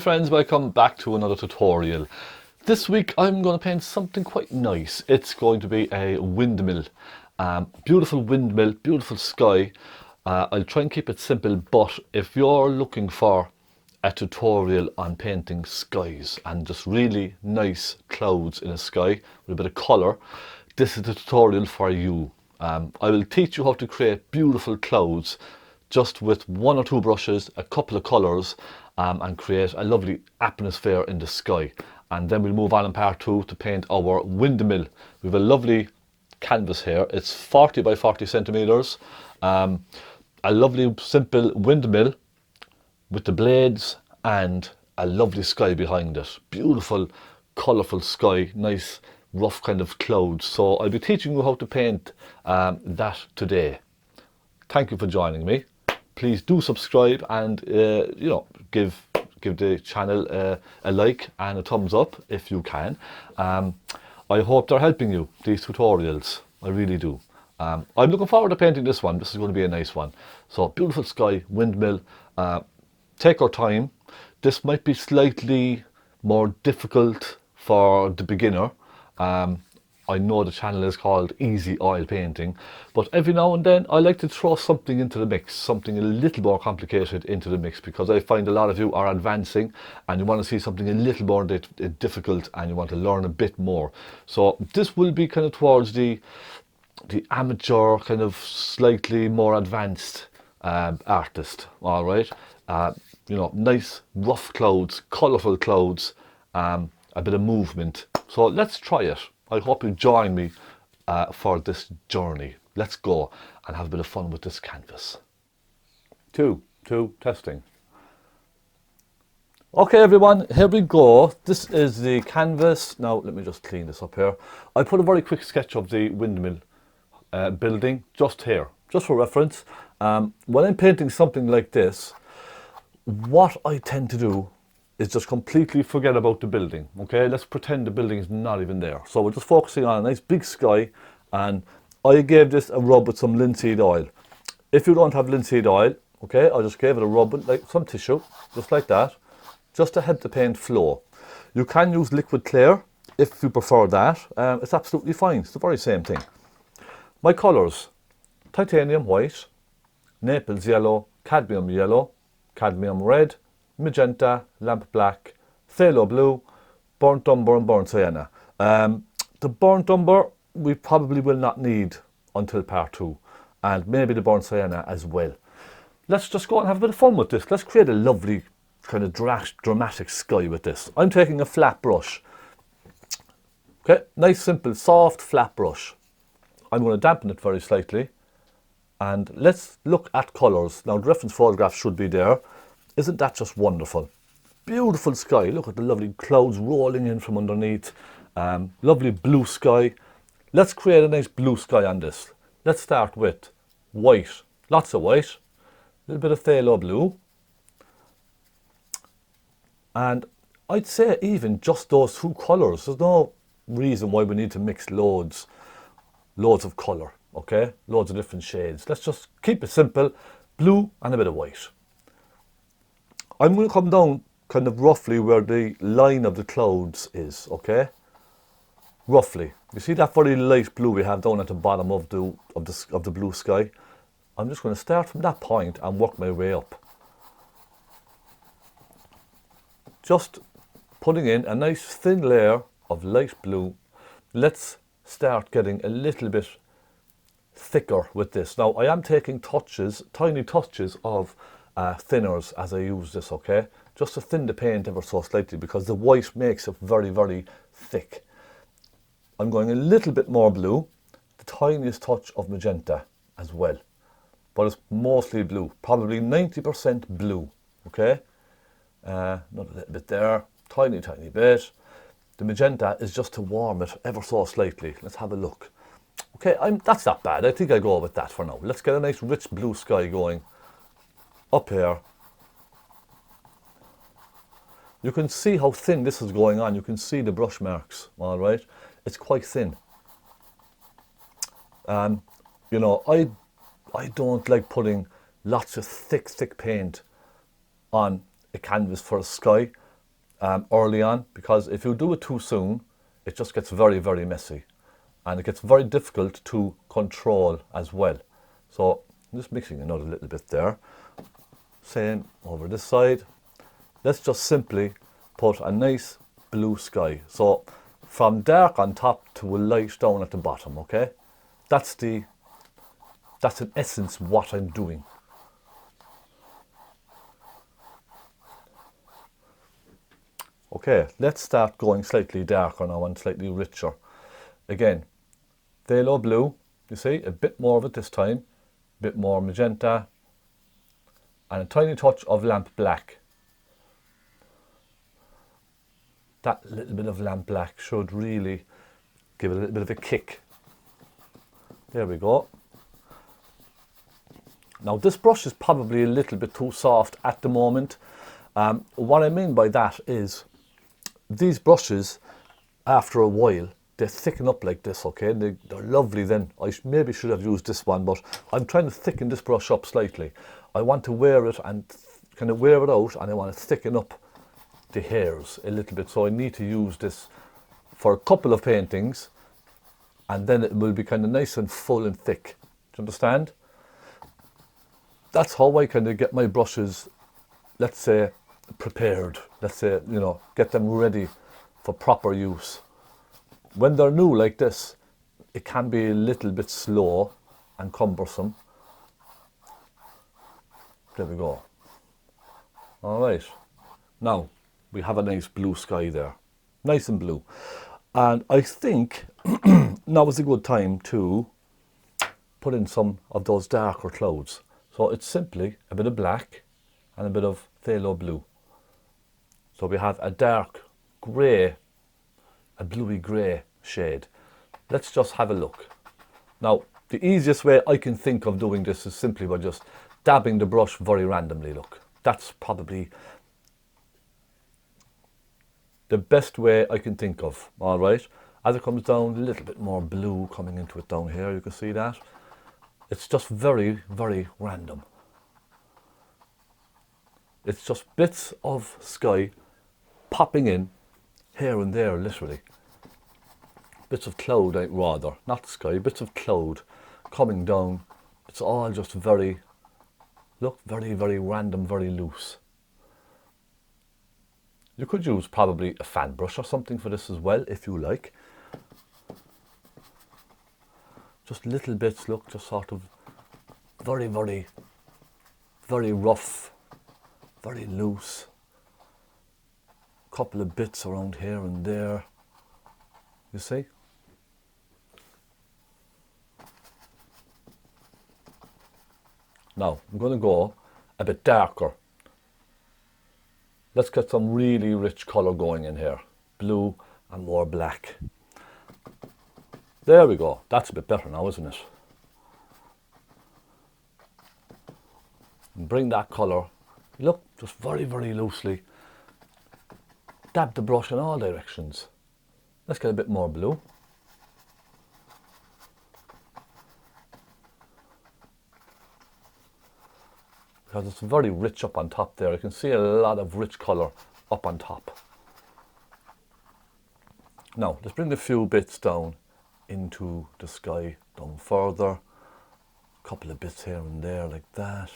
friends, welcome back to another tutorial. This week I'm going to paint something quite nice. It's going to be a windmill. Beautiful windmill, beautiful sky. I'll try and keep it simple, but if you're looking for a tutorial on painting skies and just really nice clouds in a sky with a bit of colour, this is the tutorial for you. I will teach you how to create beautiful clouds just with one or two brushes, a couple of colours, and create a lovely atmosphere in the sky. And then we'll move on in part 2 to paint our windmill. We have a lovely canvas here. It's 40 by 40 centimetres. A lovely simple windmill with the blades and a lovely sky behind it. Beautiful, colourful sky, nice rough kind of clouds. So I'll be teaching you how to paint that today. Thank you for joining me. Please do subscribe and give the channel a like and a thumbs up if you can. I hope they're helping you, these tutorials. I really do. I'm looking forward to painting this one. This is going to be a nice one. So beautiful sky, windmill. Take our time. This might be slightly more difficult for the beginner. I know the channel is called Easy Oil Painting, but every now and then I like to throw something into the mix, something a little more complicated into the mix, because I find a lot of you are advancing and you want to see something a little more difficult and you want to learn a bit more. So this will be kind of towards the amateur, kind of slightly more advanced artist. All right, nice rough clouds, colourful clouds, a bit of movement. So let's try it. I hope you join me for this journey. Let's go and have a bit of fun with this canvas. Two, testing. Okay everyone, here we go. This is the canvas. Now let me just clean this up here. I put a very quick sketch of the windmill building just here, just for reference. When I'm painting something like this, what I tend to do is just completely forget about the building. Okay, let's pretend the building is not even there. So we're just focusing on a nice big sky, and I gave this a rub with some linseed oil. If you don't have linseed oil, okay, I just gave it a rub with like some tissue, just like that, just to help the paint flow. You can use liquid clear if you prefer that. It's absolutely fine. It's the very same thing. My colours: titanium white, Naples yellow, cadmium red, magenta, lamp black, phthalo blue, burnt umber and burnt sienna. The burnt umber we probably will not need until part 2, and maybe the burnt sienna as well. Let's just go and have a bit of fun with this. Let's create a lovely kind of dramatic sky with this. I'm taking a flat brush. Okay, nice simple soft flat brush. I'm going to dampen it very slightly, and let's look at colours. Now the reference photograph should be there. Isn't that just wonderful? Beautiful sky. Look at the lovely clouds rolling in from underneath. Lovely blue sky. Let's create a nice blue sky on this. Let's start with white. Lots of white. A little bit of phthalo blue. And I'd say even just those two colours. There's no reason why we need to mix loads of colour. Okay? Loads of different shades. Let's just keep it simple. Blue and a bit of white. I'm going to come down kind of roughly where the line of the clouds is, okay? Roughly. You see that very light blue we have down at the bottom of the blue sky? I'm just going to start from that point and work my way up. Just putting in a nice thin layer of light blue. Let's start getting a little bit thicker with this. Now I am taking touches, tiny touches of thinners as I use this, okay, just to thin the paint ever so slightly, because the white makes it very, very thick. I'm going a little bit more blue, the tiniest touch of magenta as well, but it's mostly blue, probably 90% blue. Okay, not a little bit there, tiny bit. The magenta is just to warm it ever so slightly. Let's have a look. Okay, that's not bad. I think I'll go with that for now. Let's get a nice rich blue sky going up here. You can see how thin this is going on. You can see the brush marks. All right, it's quite thin. I don't like putting lots of thick paint on a canvas for a sky. early on, because if you do it too soon, it just gets very, very messy. And it gets very difficult to control as well. So I'm just mixing another little bit there. Same over this side. Let's just simply put a nice blue sky. So from dark on top to a light down at the bottom, okay? That's in essence what I'm doing. Okay, let's start going slightly darker now and slightly richer. Again, phthalo blue, you see, a bit more of it this time, a bit more magenta, and a tiny touch of lamp black. That little bit of lamp black should really give it a little bit of a kick. There we go. Now this brush is probably a little bit too soft at the moment. What I mean by that is these brushes, after a while, they thicken up like this, okay? They're lovely then. I maybe should have used this one, but I'm trying to thicken this brush up slightly. I want to wear it and kind of wear it out, and I want to thicken up the hairs a little bit. So I need to use this for a couple of paintings, and then it will be kind of nice and full and thick. Do you understand? That's how I kind of get my brushes, let's say, prepared. Let's say, you know, get them ready for proper use. When they're new like this, it can be a little bit slow and cumbersome. There we go. All right. Now, we have a nice blue sky there. Nice and blue. And I think now is a good time to put in some of those darker clouds. So it's simply a bit of black and a bit of phthalo blue. So we have a dark grey, a bluey grey shade. Let's just have a look. Now, the easiest way I can think of doing this is simply by just dabbing the brush very randomly, look. That's probably the best way I can think of, all right? As it comes down, a little bit more blue coming into it down here, you can see that. It's just very, very random. It's just bits of sky popping in here and there, literally. Bits of cloud, rather, not sky, bits of cloud coming down. It's all just very, look, very, very random, very loose. You could use probably a fan brush or something for this as well, if you like. Just little bits, look, just sort of very, very, very rough, very loose. Couple of bits around here and there, you see? Now, I'm going to go a bit darker. Let's get some really rich colour going in here. Blue and more black. There we go. That's a bit better now, isn't it? And bring that colour, look, just very, very loosely. Dab the brush in all directions. Let's get a bit more blue. Because it's very rich up on top there. You can see a lot of rich colour up on top. Now, let's bring a few bits down into the sky, down further. A couple of bits here and there like that.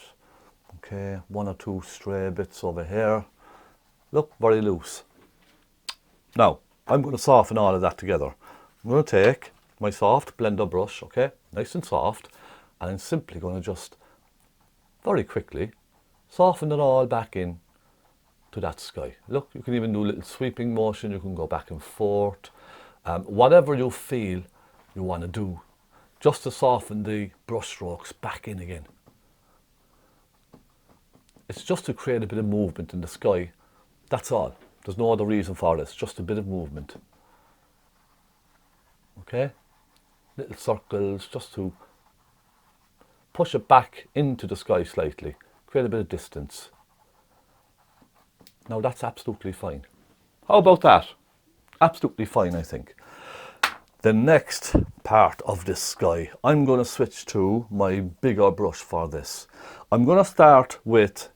Okay, one or two stray bits over here. Look, very loose. Now, I'm going to soften all of that together. I'm going to take my soft blender brush, okay, nice and soft, and I'm simply going to just very quickly soften it all back in to that sky. Look, you can even do a little sweeping motion, you can go back and forth, whatever you feel you want to do, just to soften the brush strokes back in again. It's just to create a bit of movement in the sky, that's all. There's no other reason for this, just a bit of movement. Okay, little circles just to push it back into the sky slightly, create a bit of distance. Now that's absolutely fine. How about that? Absolutely fine, I think. The next part of this sky, I'm going to switch to my bigger brush for this. I'm going to start with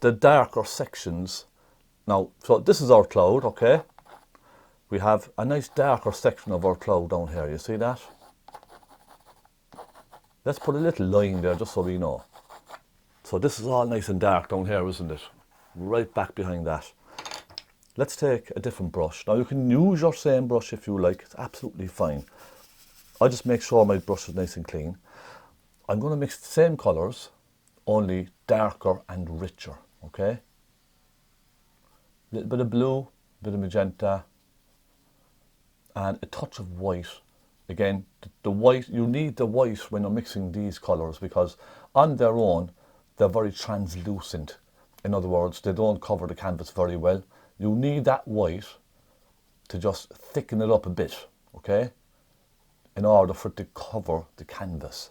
the darker sections. Now, so this is our cloud, okay? We have a nice darker section of our cloud down here, you see that? Let's put a little line there just so we know. So this is all nice and dark down here, isn't it? Right back behind that. Let's take a different brush. Now you can use your same brush if you like, it's absolutely fine. I just make sure my brush is nice and clean. I'm going to mix the same colours, only darker and richer, okay? A little bit of blue, a bit of magenta, and a touch of white. Again, the white, you need the white when you're mixing these colours because on their own, they're very translucent. In other words, they don't cover the canvas very well. You need that white to just thicken it up a bit, okay? In order for it to cover the canvas.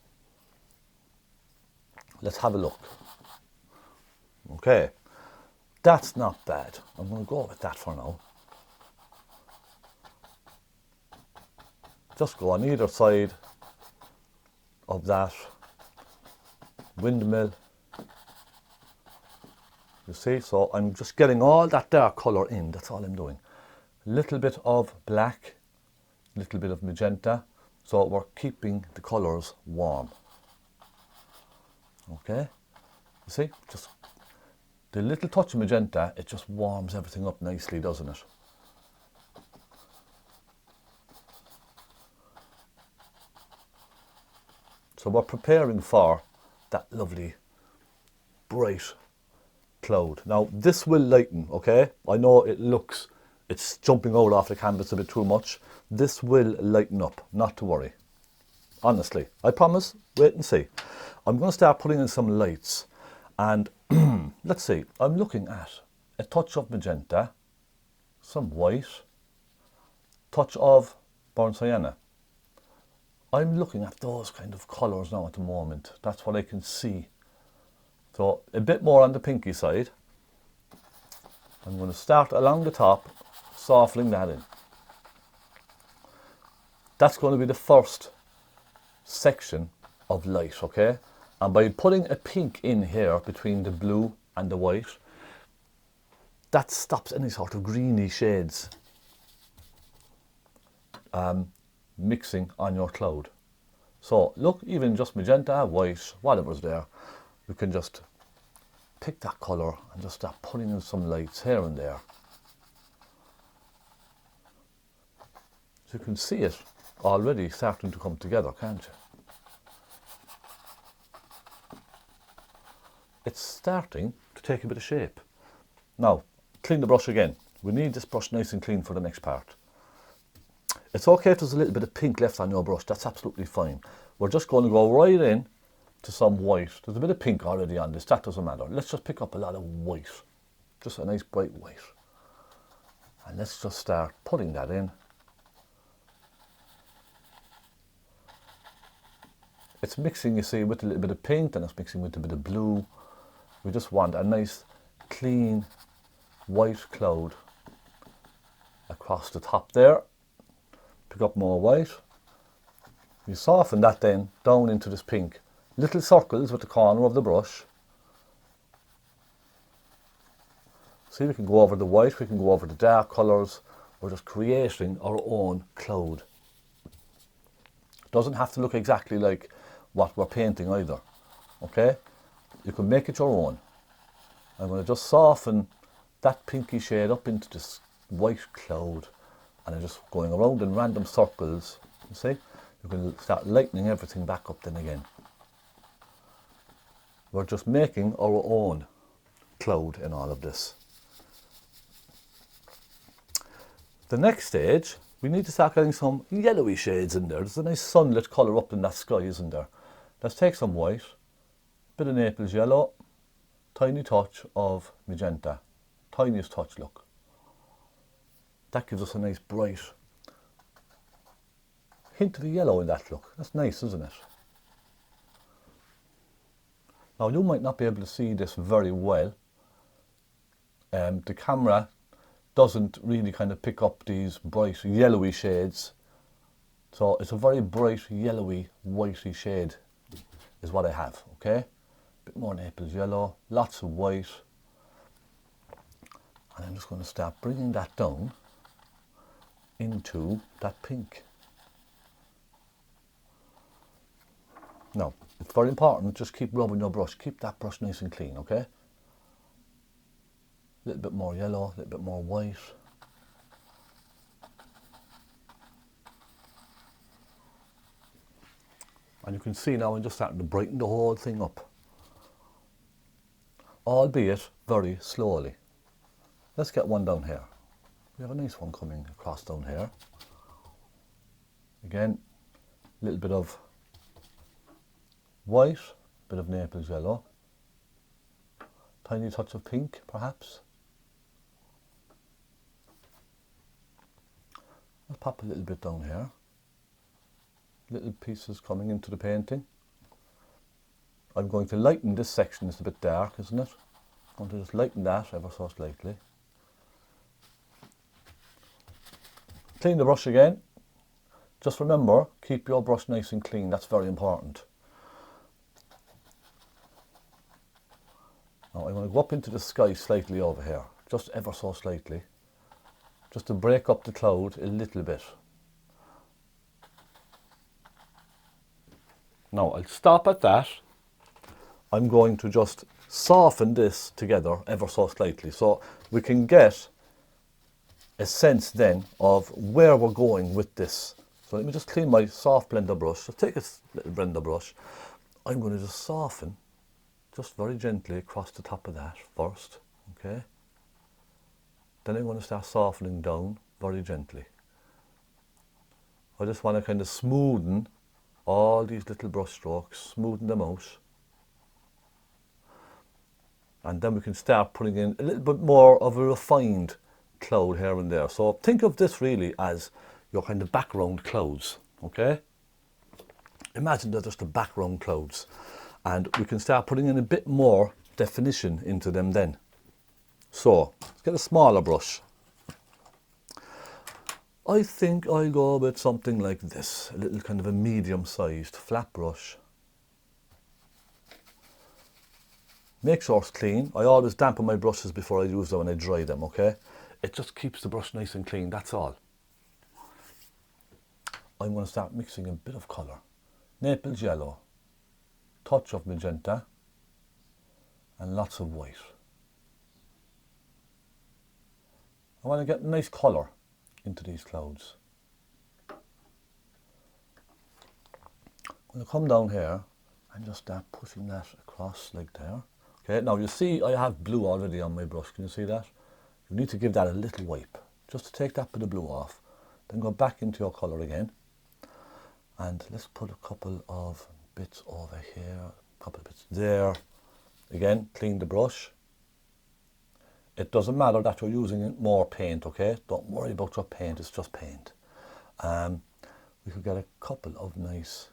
Let's have a look. Okay, that's not bad. I'm going to go with that for now. Just go on either side of that windmill. You see, so I'm just getting all that dark colour in, that's all I'm doing. A little bit of black, a little bit of magenta, so we're keeping the colours warm. Okay, you see, just the little touch of magenta, it just warms everything up nicely, doesn't it? So we're preparing for that lovely, bright cloud. Now this will lighten, okay? I know it's jumping out off the canvas a bit too much. This will lighten up, not to worry. Honestly, I promise, wait and see. I'm going to start putting in some lights and let's see, I'm looking at a touch of magenta, some white, touch of burnt sienna. I'm looking at those kind of colours now at the moment. That's what I can see. So a bit more on the pinky side. I'm going to start along the top, softening that in. That's going to be the first section of light, okay? And by putting a pink in here between the blue and the white, that stops any sort of greeny shades mixing on your cloud. So look, even just magenta, white, whatever's there, you can just pick that colour and just start putting in some lights here and there. So you can see it already starting to come together, can't you? It's starting to take a bit of shape. Now, clean the brush again. We need this brush nice and clean for the next part. It's okay if there's a little bit of pink left on your brush, that's absolutely fine. We're just going to go right in to some white. There's a bit of pink already on this, that doesn't matter. Let's just pick up a lot of white, just a nice bright white. And let's just start putting that in. It's mixing, you see, with a little bit of pink, and it's mixing with a bit of blue. We just want a nice, clean, white cloud across the top there. Pick up more white. You soften that then down into this pink. Little circles with the corner of the brush. See, we can go over the white, we can go over the dark colours. We're just creating our own cloud. It doesn't have to look exactly like what we're painting either, okay? You can make it your own. I'm going to just soften that pinky shade up into this white cloud, and I'm just going around in random circles. You see, you can start lightening everything back up then again. We're just making our own cloud in all of this. The next stage, we need to start getting some yellowy shades in there. There's a nice sunlit colour up in that sky, isn't there? Let's take some white, bit of Naples yellow, tiny touch of magenta. Tiniest touch, look. That gives us a nice bright hint of the yellow in that look. That's nice, isn't it? Now you might not be able to see this very well. The camera doesn't really kind of pick up these bright yellowy shades. So it's a very bright yellowy whitey shade is what I have, okay? bit more Naples yellow, lots of white. And I'm just going to start bringing that down into that pink. Now, it's very important, just keep rubbing your brush, keep that brush nice and clean, okay? A little bit more yellow, a little bit more white. And you can see now I'm just starting to brighten the whole thing up. Albeit very slowly. Let's get one down here. We have a nice one coming across down here. Again, a little bit of white, bit of Naples yellow, tiny touch of pink perhaps. Let's pop a little bit down here. Little pieces coming into the painting. I'm going to lighten this section, it's a bit dark, isn't it? I'm going to just lighten that ever so slightly. Clean the brush again. Just remember, keep your brush nice and clean, that's very important. Now I'm going to go up into the sky slightly over here, just ever so slightly, just to break up the cloud a little bit. Now I'll stop at that. I'm going to just soften this together ever so slightly so we can get a sense then of where we're going with this. So let me just clean my soft blender brush. So take a little blender brush. I'm going to just soften just very gently across the top of that first, okay? Then I'm going to start softening down very gently. I just want to kind of smoothen all these little brush strokes, smoothen them out. And then we can start putting in a little bit more of a refined cloud here and there. So think of this really as your kind of background clouds, okay? Imagine they're just the background clouds. And we can start putting in a bit more definition into them then. So, let's get a smaller brush. I think I'll go with something like this, a little kind of a medium-sized flat brush. Make sure it's clean. I always dampen my brushes before I use them and I dry them, okay? It just keeps the brush nice and clean, that's all. I'm going to start mixing a bit of colour. Naples yellow, touch of magenta, and lots of white. I want to get nice colour into these clouds. I'm going to come down here and just start pushing that across like there. Okay, now you see I have blue already on my brush, can you see that? You need to give that a little wipe, just to take that bit of blue off. Then go back into your colour again. And let's put a couple of bits over here, a couple of bits there. Again, clean the brush. It doesn't matter that you're using more paint, okay? Don't worry about your paint, it's just paint. We could get a couple of nice,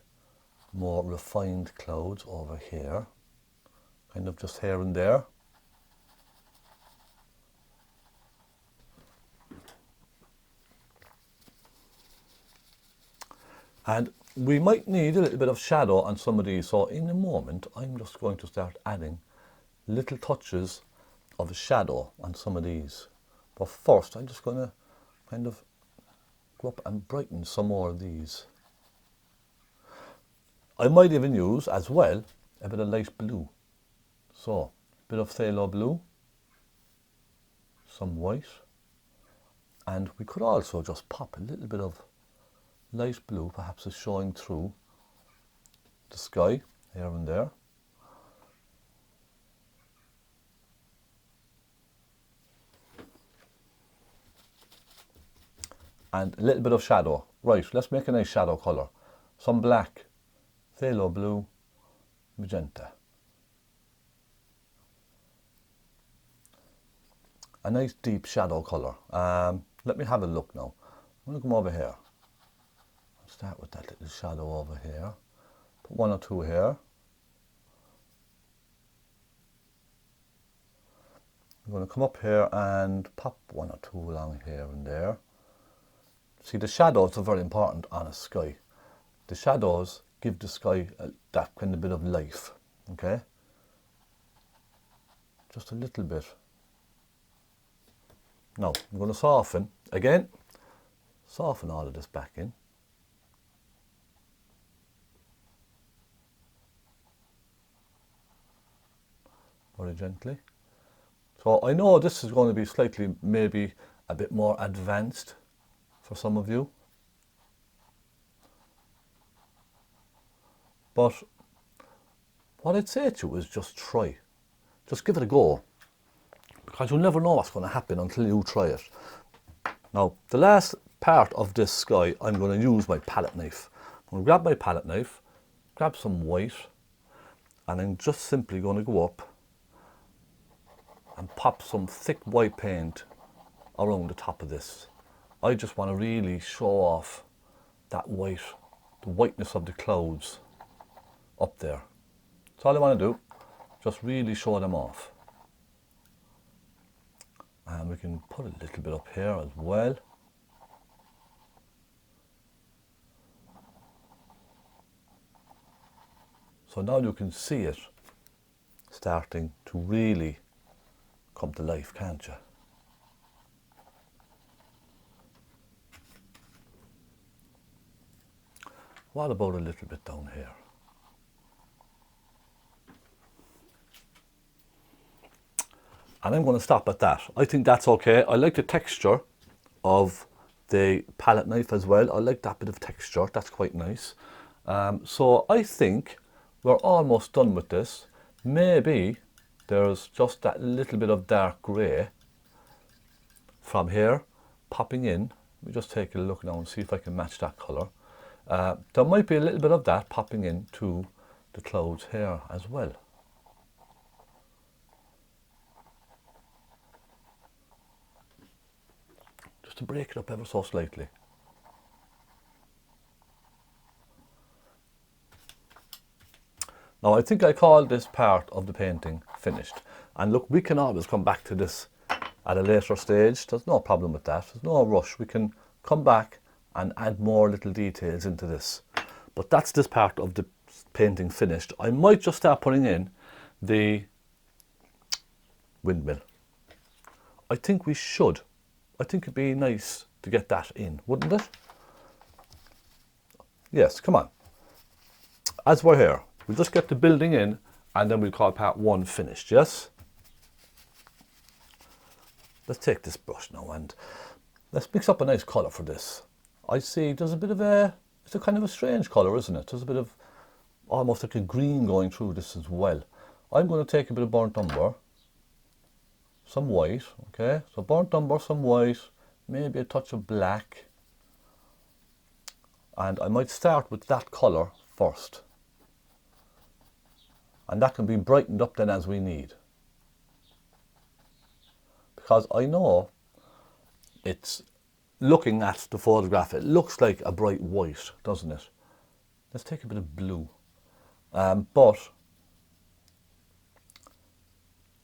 more refined clouds over here. Kind of just here and there. And we might need a little bit of shadow on some of these, so in a moment I'm just going to start adding little touches of shadow on some of these. But first I'm just going to kind of go up and brighten some more of these. I might even use as well a bit of light blue. So, a bit of phthalo blue, some white, and we could also just pop a little bit of light blue, perhaps is showing through the sky here and there. And a little bit of shadow. Right, let's make a nice shadow colour. Some black, phthalo blue, magenta. A nice deep shadow colour. Let me have a look now. I'm going to come over here. Start with that little shadow over here. Put one or two here. I'm going to come up here and pop one or two along here and there. See, the shadows are very important on a sky. The shadows give the sky that kind of bit of life, okay? just a little bit. Now I'm going to soften again, soften all of this back in. Very gently. So I know this is going to be slightly, maybe a bit more advanced for some of you. But what I'd say to you is just try. Just give it a go. Because you'll never know what's going to happen until you try it. Now, the last part of this sky, I'm going to use my palette knife. I'm going to grab my palette knife, grab some white, and I'm just simply going to go up and pop some thick white paint around the top of this. I just want to really show off that white, the whiteness of the clouds up there. That's all I want to do, just really show them off. And we can put a little bit up here as well. So now you can see it starting to really come to life, can't you? What about a little bit down here? And I'm going to stop at that. I think that's okay. I like the texture of the palette knife as well. I like that bit of texture. That's quite nice. So I think we're almost done with this. Maybe there's just that little bit of dark grey from here popping in. Let me just take a look now and see if I can match that colour. There might be a little bit of that popping into the clouds here as well. Just to break it up ever so slightly. Now I think I call this part of the painting finished. And look, we can always come back to this at a later stage. There's no problem with that. There's no rush. We can come back and add more little details into this. But that's this part of the painting finished. I might just start putting in the windmill. I think we should. I think it'd be nice to get that in, wouldn't it? Yes, come on. As we're here, we'll just get the building in and then we'll call part one finished, yes? Let's take this brush now and let's mix up a nice colour for this. I see there's a bit of a, it's a kind of a strange colour, isn't it? There's a bit of almost like a green going through this as well. I'm going to take a bit of burnt umber, some white, okay? So burnt umber, some white, maybe a touch of black. And I might start with that colour first. And that can be brightened up then as we need. Because I know it's, looking at the photograph, it looks like a bright white, doesn't it? Let's take a bit of blue. But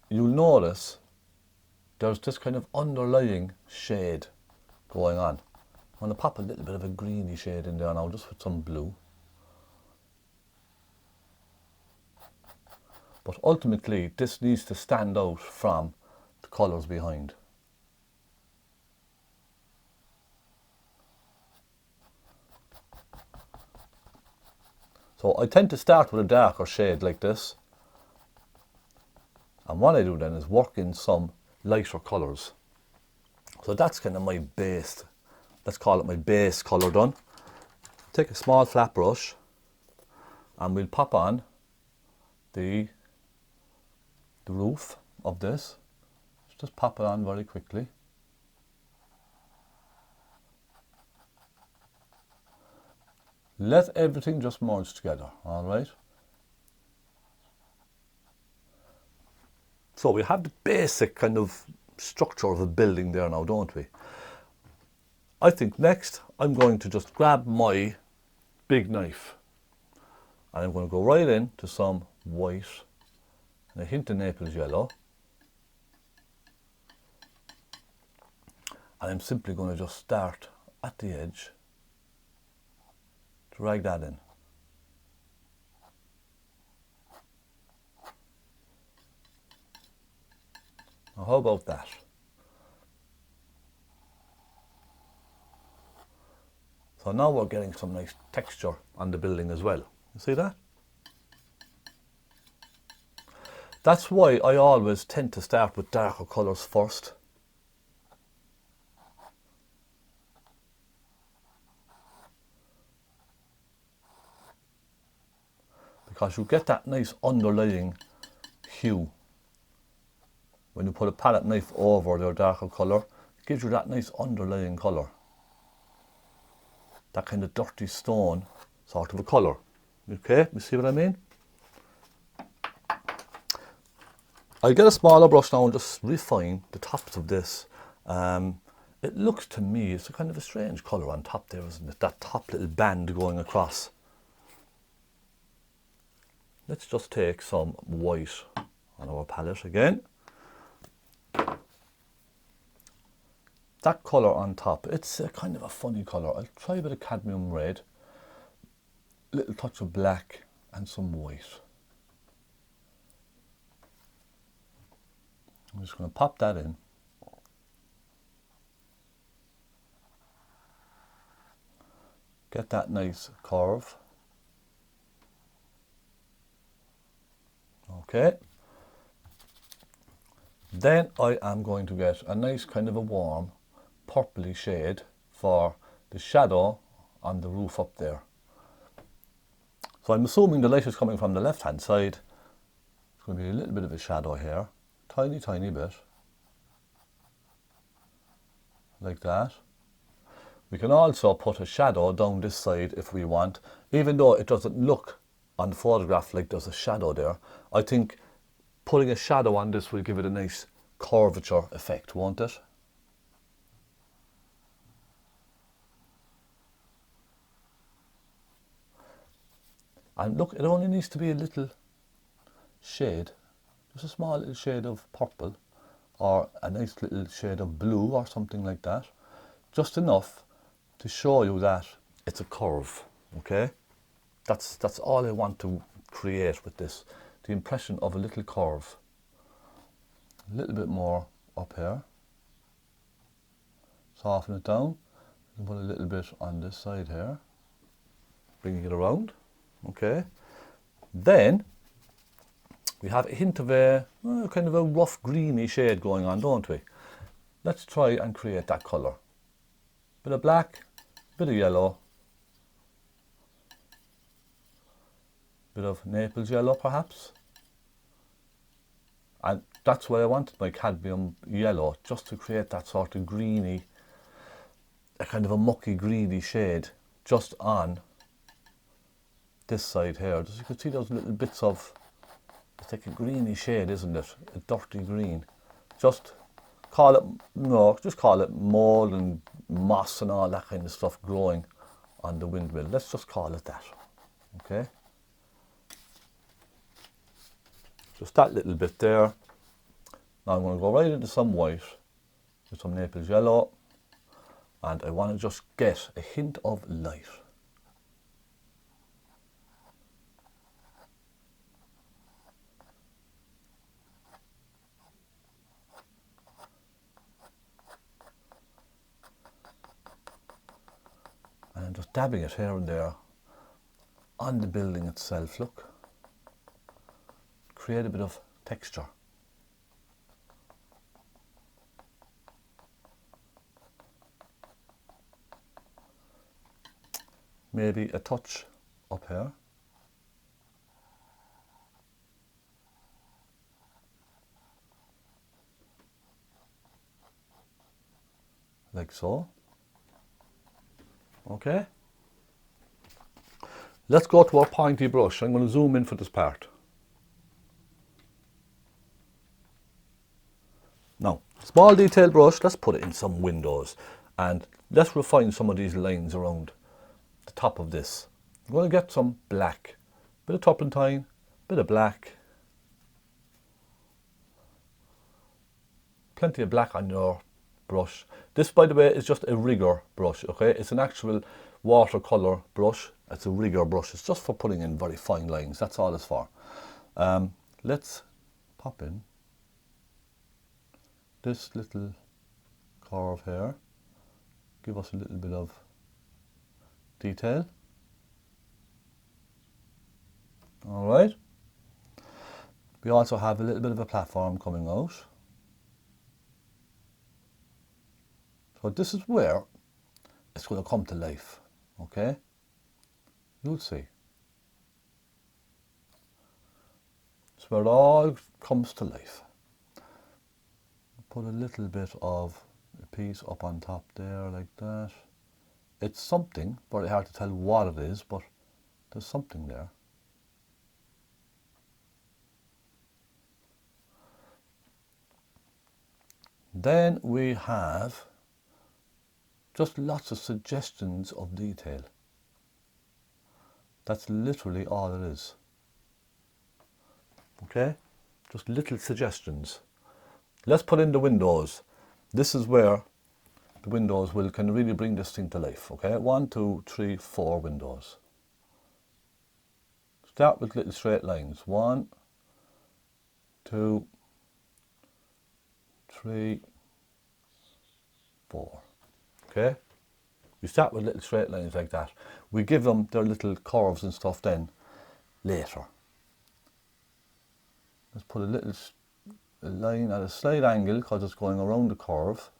you'll notice there's this kind of underlying shade going on. I'm going to pop a little bit of a greeny shade in there now, just with some blue. But ultimately, this needs to stand out from the colours behind. So I tend to start with a darker shade like this. And what I do then is work in some lighter colours. So that's kind of my base, let's call it my base colour done. Take a small flat brush and we'll pop on the roof of this. Just pop it on very quickly. Let everything just merge together, all right? So we have the basic kind of structure of a building there now, don't we? I think next I'm going to just grab my big knife and I'm going to go right into some white and a hint of Naples yellow. And I'm simply going to just start at the edge, drag that in. Now how about that? So now we're getting some nice texture on the building as well. You see that? That's why I always tend to start with darker colours first. Because you get that nice underlying hue. When you put a palette knife over your darker colour, it gives you that nice underlying colour. That kind of dirty stone sort of a colour. Okay, you see what I mean? I'll get a smaller brush now and just refine the tops of this. It looks to me, it's a kind of a strange colour on top there, isn't it? That top little band going across. Let's just take some white on our palette again. That colour on top, it's a kind of a funny colour. I'll try a bit of cadmium red, a little touch of black and some white. I'm just going to pop that in. Get that nice curve. Okay. Then I am going to get a nice kind of a warm purpley shade for the shadow on the roof up there. So I'm assuming the light is coming from the left hand side. It's going to be a little bit of a shadow here. Tiny bit. Like that. We can also put a shadow down this side if we want, even though it doesn't look on the photograph like there's a shadow there. I think putting a shadow on this will give it a nice curvature effect, won't it? And look, it only needs to be a little shade, just a small little shade of purple or a nice little shade of blue or something like that. Just enough to show you that it's a curve, okay? That's all I want to create with this, the impression of a little curve. A little bit more up here. Soften it down. And put a little bit on this side here. Bringing it around. Okay. Then we have a hint of a kind of a rough greeny shade going on, don't we? Let's try and create that colour. Bit of black, bit of yellow, bit of Naples yellow perhaps. And that's why I wanted my cadmium yellow, just to create that sort of greeny, a kind of a mucky greeny shade just on this side here. Just you can see those little bits of, it's like a greeny shade, isn't it? A dirty green. Just call it, just call it mold and moss and all that kind of stuff growing on the windmill. Let's just call it that, okay? Just that little bit there. Now I'm going to go right into some white with some Naples yellow, and I want to just get a hint of light. And I'm just dabbing it here and there on the building itself, look. Create a bit of texture. Maybe a touch up here. Like so. Okay. Let's go to our pointy brush. I'm going to zoom in for this part. Now, small detail brush, let's put it in some windows and let's refine some of these lines around the top of this. I'm going to get some black, bit of turpentine, bit of black, plenty of black on your brush. This, by the way, is just a rigger brush, okay? It's an actual watercolor brush. It's a rigger brush. It's just for putting in very fine lines. That's all it's for. Let's pop in this little curve here, give us a little bit of detail. All right. We also have a little bit of a platform coming out. So this is where it's going to come to life, okay? You'll see. It's where it all comes to life. Put a little bit of a piece up on top there like that. It's something, very hard to tell what it is, but there's something there. Then we have just lots of suggestions of detail. That's literally all it is. Okay? Just little suggestions. Let's put in the windows. This is where the windows can really bring this thing to life. Okay? 1, 2, 3, 4 windows. Start with little straight lines. 1, 2, 3, 4. Okay? We start with little straight lines like that. We give them their little curves and stuff then later. Let's put a little line at a slight angle because it's going around the curve.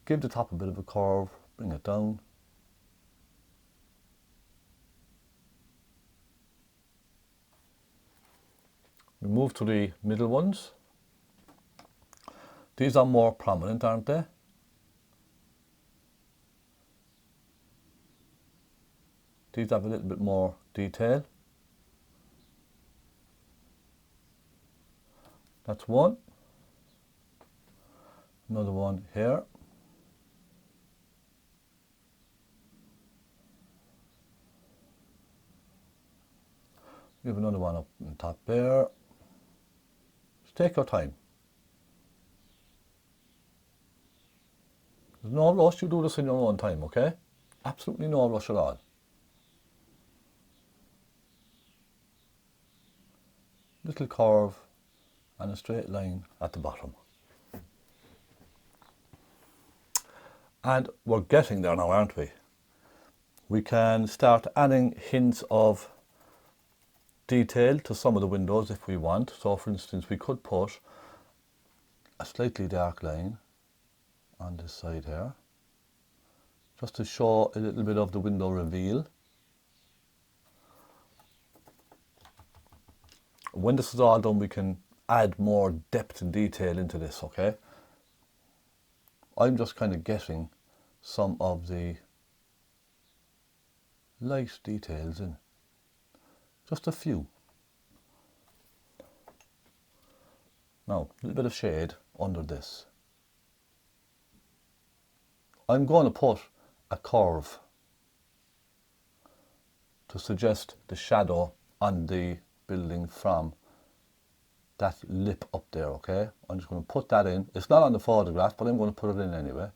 Give the top a bit of a curve, bring it down. We move to the middle ones. These are more prominent, aren't they? These have a little bit more detail. That's one. Another one here. We have another one up on top there. Just take your time. There's no rush, you do this in your own time, okay? Absolutely no rush at all. Little curve and a straight line at the bottom. And we're getting there now, aren't we? We can start adding hints of detail to some of the windows if we want. So for instance, we could put a slightly dark line on this side here, just to show a little bit of the window reveal. When this is all done, we can add more depth and detail into this, okay? I'm just kind of getting some of the light details in. Just a few. Now, a little bit of shade under this. I'm going to put a curve to suggest the shadow on the building from that lip up there, okay? I'm just going to put that in. It's not on the photograph, but I'm going to put it in anyway.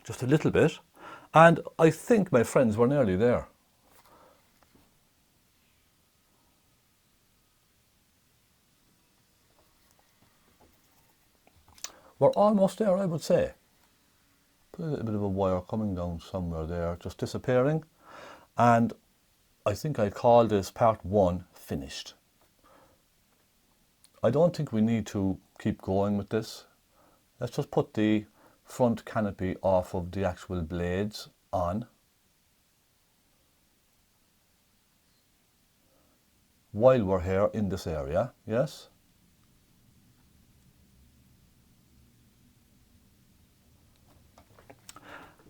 Just a little bit. And I think, my friends, we're nearly there. We're almost there, I would say. Put a little bit of a wire coming down somewhere there, just disappearing. And I think I'd call this part 1 finished. I don't think we need to keep going with this. Let's just put the front canopy off of the actual blades on. While we're here in this area, yes?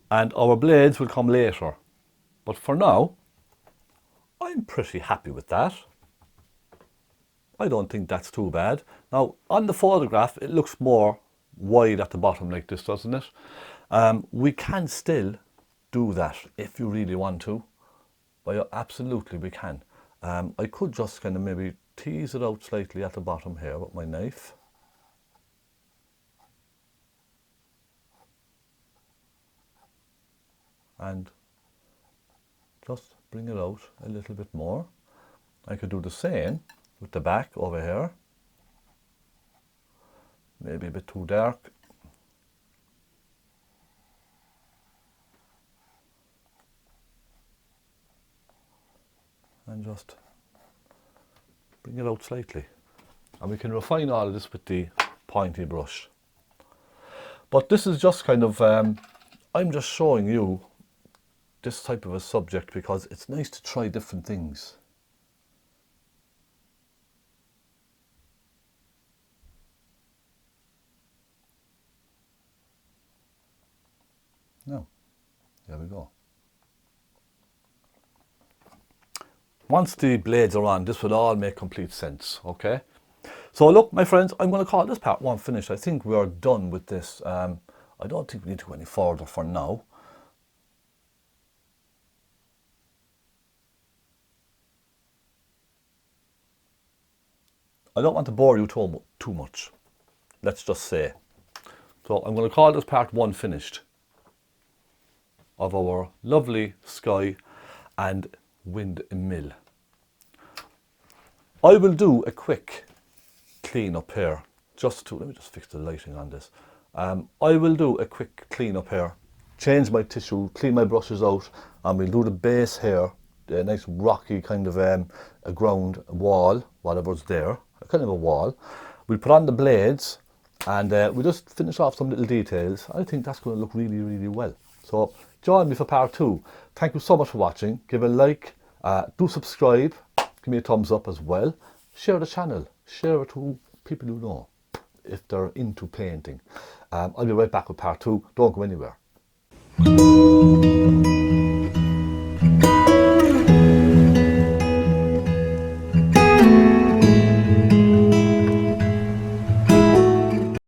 And our blades will come later. But for now, I'm pretty happy with that. I don't think that's too bad. Now, on the photograph, it looks more wide at the bottom like this, doesn't it? We can still do that if you really want to. Well, absolutely we can. I could just kind of maybe tease it out slightly at the bottom here with my knife. And just bring it out a little bit more. I could do the same with the back over here. Maybe a bit too dark. And just bring it out slightly. And we can refine all of this with the pointy brush. But this is just kind of, I'm just showing you this type of a subject because it's nice to try different things. Now, there we go. Once the blades are on, this will all make complete sense, okay? So look, my friends, I'm going to call this part one finished. I think we are done with this. I don't think we need to go any further for now. I don't want to bore you too much, let's just say. So I'm going to call this part one finished of our lovely sky and windmill. I will do a quick clean up here, let me just fix the lighting on this. I will do a quick clean up here, change my tissue, clean my brushes out, and we'll do the base here, the nice rocky kind of a ground, a wall, whatever's there, a kind of a wall. We'll put on the blades, and we'll just finish off some little details. I think that's going to look really, really well. So join me for part two. Thank you so much for watching. Give a like, do subscribe, give me a thumbs up as well. Share the channel, share it to people you know if they're into painting. I'll be right back with part two. Don't go anywhere.